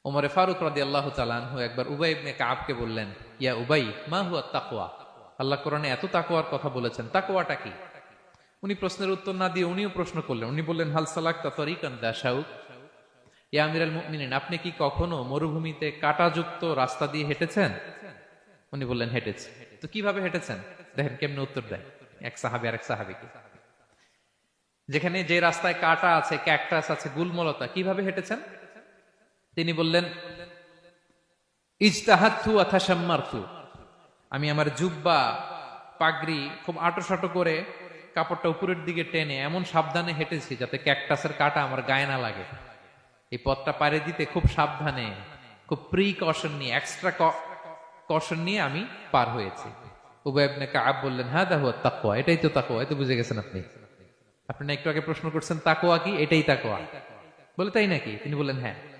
ওমরে ফারুক রাদিয়াল্লাহু তাআলা আনহু একবার উবাই ইবনে কাবকে বললেন, ইয়া উবাই, মা হুয়া তাকওয়া? আল্লাহ কোরআনে এত তাকওয়ার কথা বলেছেন, তাকওয়াটা কি? উনি প্রশ্নের উত্তর না দিয়ে উনিও প্রশ্ন করলেন। উনি বললেন, হাল সালাকতা তরিকান দা শাউক? ইয়া আমিরাল মুমিনিন, আপনি কি কখনো মরুভূমিতে কাঁটাযুক্ত রাস্তা দিয়ে হেঁটেছেন? উনি বললেন, হেঁটেছি। তো কিভাবে হেঁটেছেন? দেখেন কেমনে উত্তর দেয় এক সাহাবী আরেক সাহাবীকে। যেখানে যে রাস্তায় কাঁটা আছে, ক্যাকটাস আছে, গুলমলতা, কিভাবে হেঁটেছেন? তিনি বললেন, ইজতাহাদতু ওয়া তাশাম্মারতু, আমি আমার জুব্বা পাগড়ি খুব আঁটো করে কাপড়টা উপরের দিকে টেনে এমন সাবধানে হেঁটেছি যাতে ক্যাকটাসের কাঁটা আমার গায়ে না লাগে। এই পথটা পাড়ি দিতে খুব সাবধানে, খুব প্রিকশন নিয়ে, এক্সট্রা কশন নিয়ে আমি পার হয়েছি। উবাই ইবনে কাব বললেন, হাদা হুয়া তাকওয়া, এটাই তো তাকওয়া। এই তো বুঝে গেছেন আপনি। আপনি না একটু আগে প্রশ্ন করছেন তাকওয়া কি? এটাই তাকওয়া। বলে, তাই নাকি? তিনি বললেন, হ্যাঁ।